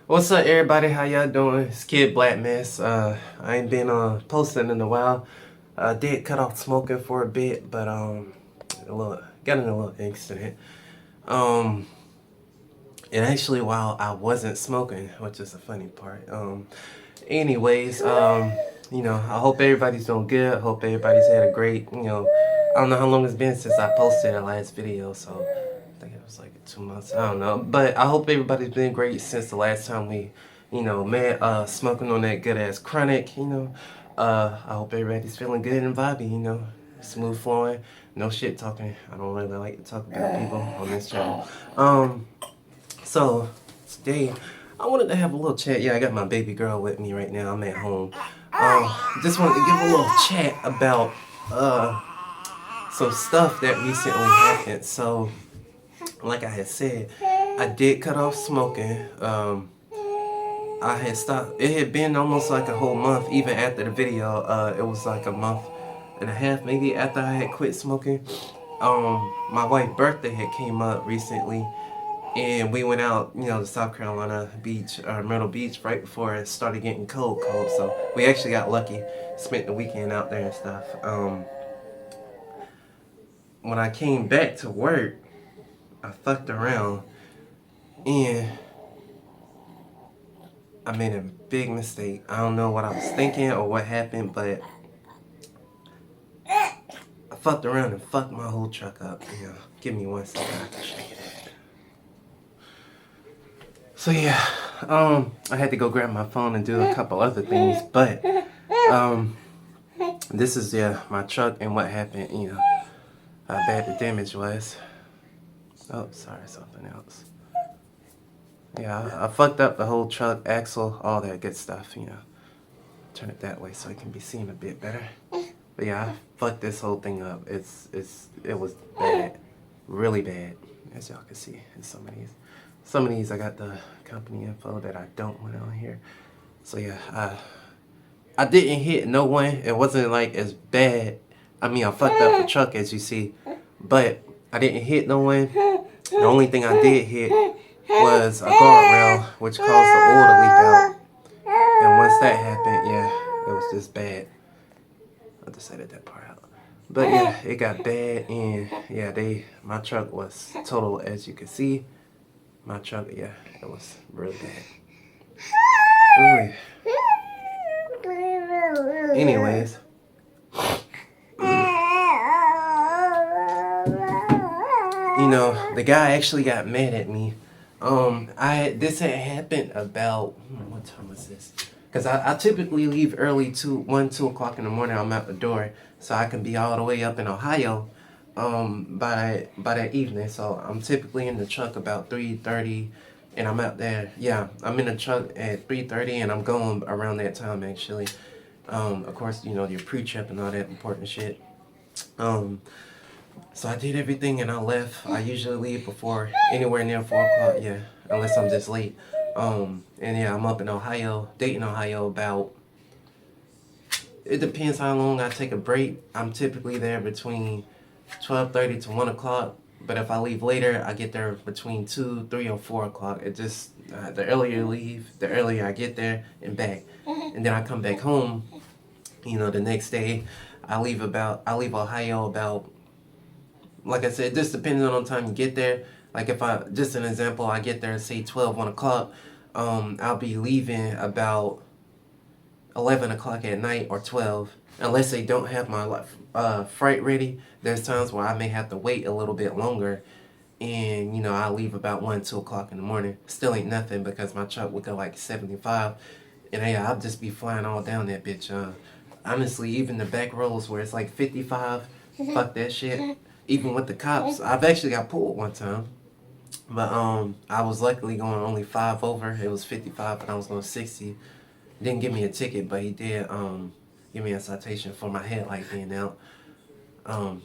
What's up, everybody? How y'all doing? It's Kid Black Mess. I ain't been posting in a while. I did cut off smoking for a bit, but got in a little accident. Um, and actually, while I wasn't smoking, which is the funny part. Anyways, I hope everybody's doing good. I hope everybody's had a great, I don't know how long it's been since I posted the last video, so I think it was like 2 months. I don't know, but I hope everybody's been great since the last time we, met. Smoking on that good ass chronic. I hope everybody's feeling good and vibey. Smooth flowing, no shit talking. I don't really like to talk about people on this channel. So today I wanted to have a little chat. Yeah, I got my baby girl with me right now. I'm at home. Just wanted to give a little chat about some stuff that recently happened. So, like I had said, I did cut off smoking. I had stopped. It had been almost like a whole month, even after the video. It was like a month and a half, maybe after I had quit smoking. My wife's birthday had came up recently, and we went out, to South Carolina beach, Myrtle Beach, right before it started getting cold. So we actually got lucky, spent the weekend out there and stuff. When I came back to work, I fucked around and I made a big mistake. I don't know what I was thinking or what happened, but I fucked around and fucked my whole truck up. Give me 1 second, I can shake it. So yeah, I had to go grab my phone and do a couple other things, but this is my truck and what happened. How bad the damage was. Oh, sorry, something else. Yeah, I fucked up the whole truck, axle, all that good stuff. Turn it that way so it can be seen a bit better. But yeah, I fucked this whole thing up. It was bad, really bad, as y'all can see in some of these. Some of these I got the company info that I don't want on here. So yeah, I didn't hit no one. It wasn't like as bad. I mean, I fucked up the truck as you see, but I didn't hit no one. The only thing I did hit was a guardrail, which caused the oil to leak out. And once that happened, yeah, it was just bad. I just edited that part out. But yeah, it got bad, and yeah, my truck was total, as you can see. My truck, yeah, it was really bad. Anyways. The guy actually got mad at me. This had happened about, what time was this? Because I typically leave early, 2 o'clock in the morning. I'm out the door, so I can be all the way up in Ohio by that evening. So I'm typically in the truck about 3:30, and I'm out there. Yeah, I'm in the truck at 3:30, and I'm going around that time, actually. Of course, your pre-trip and all that important shit. So I did everything and I left. I usually leave before anywhere near 4 o'clock, yeah, unless I'm just late. And yeah, I'm up in Ohio, Dayton, Ohio, about, it depends how long I take a break. I'm typically there between 12:30 to 1 o'clock. But if I leave later, I get there between 2, 3, or 4 o'clock. It just, the earlier you leave, the earlier I get there and back. And then I come back home, the next day. I leave Ohio about, like I said, just depending on the time you get there. Like if just an example, I get there, say 12, 1 o'clock, I'll be leaving about 11 o'clock at night or 12. Unless they don't have my freight ready, there's times where I may have to wait a little bit longer. And, I'll leave about 1, 2 o'clock in the morning. Still ain't nothing because my truck would go like 75. And yeah, I'll just be flying all down that bitch. Honestly, even the back roads where it's like 55, fuck that shit. Even with the cops, I've actually got pulled one time. But I was luckily going only 5 over. It was 55 and I was going 60. Didn't give me a ticket, but he did give me a citation for my headlight being out,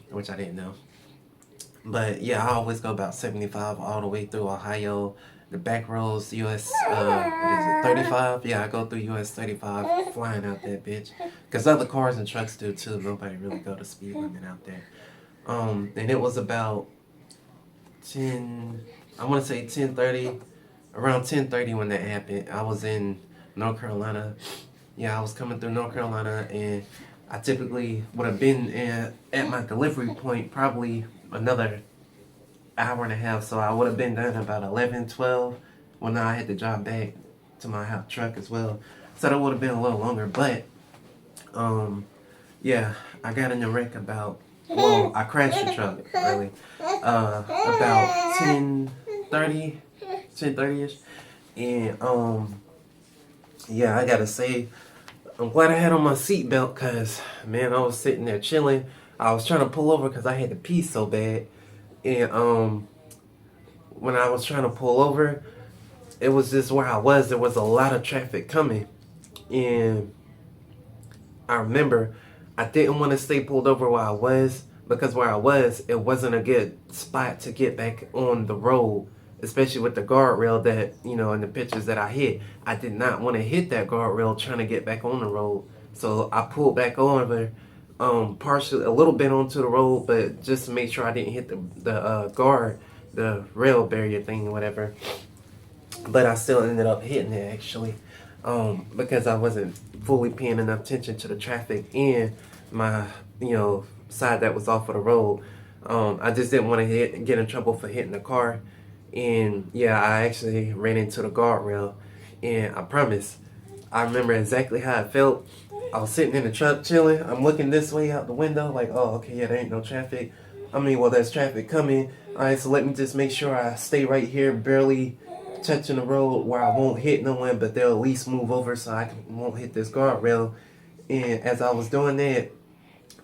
which I didn't know. But yeah, I always go about 75 all the way through Ohio. The back roads, US, what is it, 35? Yeah, I go through US 35, flying out that bitch. Because other cars and trucks do too. Nobody really go the speed limit out there. And it was about 10, I want to say 10:30 around 10:30 when that happened. I was in North Carolina. Yeah, I was coming through North Carolina, and I typically would have been at my delivery point probably another hour and a half. So I would have been done about 11, 12. Well, now I had to drive back to my house truck as well. So that would have been a little longer. But, yeah, I got in a wreck well, I crashed the truck, really, about 10:30-ish. And, yeah, I gotta say, I'm glad I had on my seatbelt because, man, I was sitting there chilling. I was trying to pull over because I had to pee so bad. And when I was trying to pull over, it was just where I was. There was a lot of traffic coming. And I remember I didn't want to stay pulled over where I was because where I was, it wasn't a good spot to get back on the road, especially with the guardrail that, in the pictures that I hit. I did not want to hit that guardrail trying to get back on the road. So I pulled back over, partially a little bit onto the road, but just to make sure I didn't hit the guard, the rail barrier thing or whatever. But I still ended up hitting it actually, because I wasn't fully paying enough attention to the traffic and my, side that was off of the road. I just didn't want to get in trouble for hitting the car. And yeah, I actually ran into the guardrail. And I promise, I remember exactly how it felt. I was sitting in the truck chilling. I'm looking this way out the window like, oh, okay, yeah, there ain't no traffic. Well, there's traffic coming. All right, so let me just make sure I stay right here, barely touching the road where I won't hit no one, but they'll at least move over so I won't hit this guardrail. And as I was doing that,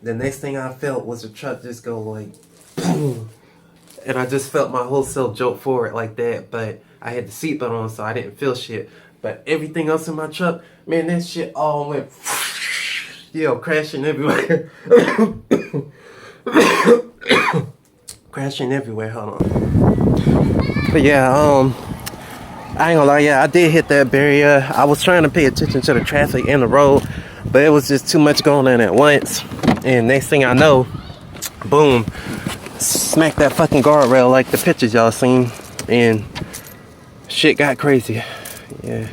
the next thing I felt was the truck just go like, boom. And I just felt my whole self jolt forward like that. But I had the seatbelt on, so I didn't feel shit. But everything else in my truck, man, that shit all went, crashing everywhere. Crashing everywhere, hold on. But yeah, I ain't gonna lie, yeah, I did hit that barrier. I was trying to pay attention to the traffic in the road, but it was just too much going on at once. And next thing I know, boom, smack that fucking guardrail like the pictures y'all seen, and shit got crazy. Yeah.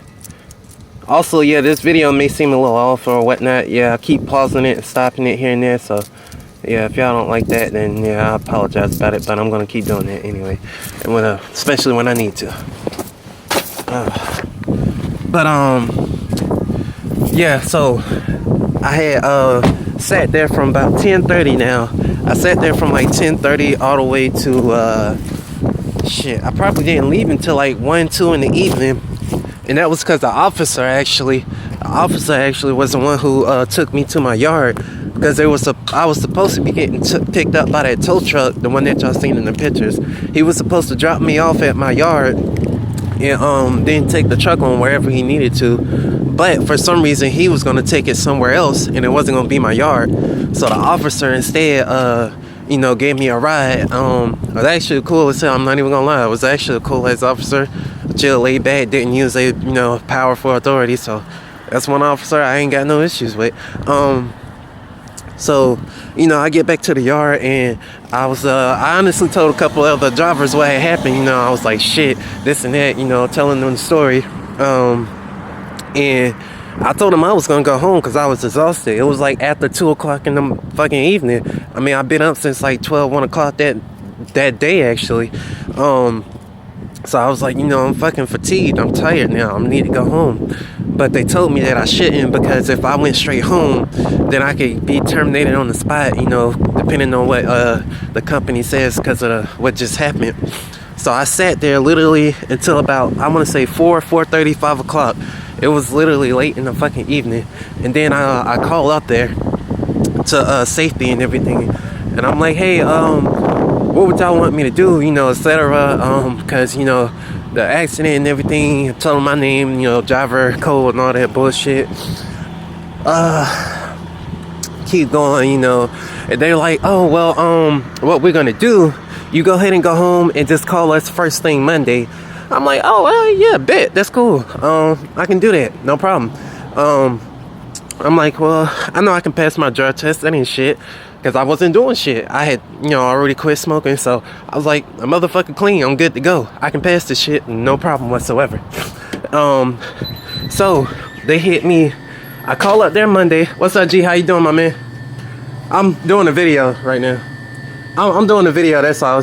Also, yeah, this video may seem a little off or whatnot. Yeah, I keep pausing it and stopping it here and there, so yeah, if y'all don't like that, then yeah, I apologize about it, but I'm gonna keep doing it anyway, and especially when I need to. Yeah, so I had sat there from about 10:30 now. I sat there from like 10:30 all the way to I probably didn't leave until like 1, 2 in the evening. And that was because the officer actually was the one who took me to my yard, because I was supposed to be getting picked up by that tow truck, the one that y'all seen in the pictures. He was supposed to drop me off at my yard and then take the truck on wherever he needed to. But for some reason, he was going to take it somewhere else, and it wasn't going to be my yard. So the officer instead, gave me a ride. It was actually cool as hell. I'm not even going to lie. It was actually a cool ass officer. Chill, laid back, didn't use a, powerful authority. So that's one officer I ain't got no issues with. So, I get back to the yard, and I honestly told a couple of other drivers what had happened. I was like, shit, this and that, telling them the story. And I told them I was gonna go home because I was exhausted. It was like after 2 o'clock in the fucking evening. I've been up since like 12, 1 o'clock that day actually. So I was like, I'm fucking fatigued. I'm tired now. I need to go home. But they told me that I shouldn't, because if I went straight home, then I could be terminated on the spot, depending on what the company says because of what just happened. So I sat there literally until about, I want to say 4:30, 5 o'clock. It was literally late in the fucking evening. And then I call up there to safety and everything. And I'm like, hey, what would y'all want me to do, etc. Because, the accident and everything, tell them my name, driver code and all that bullshit. Keep going, and they're like, oh, well, what we're gonna do, you go ahead and go home and just call us first thing Monday. I'm like, oh, well, yeah, bet, that's cool. I can do that, no problem. I'm like, well, I know I can pass my drug test, that ain't shit. because I wasn't doing shit. I had, you know, already quit smoking, so I was like, a motherfucker clean, I'm good to go. I can pass this shit, no problem whatsoever. So they hit me. I call up there Monday. What's up, G? How you doing, my man? I'm doing a video right now. I'm doing a video, that's all.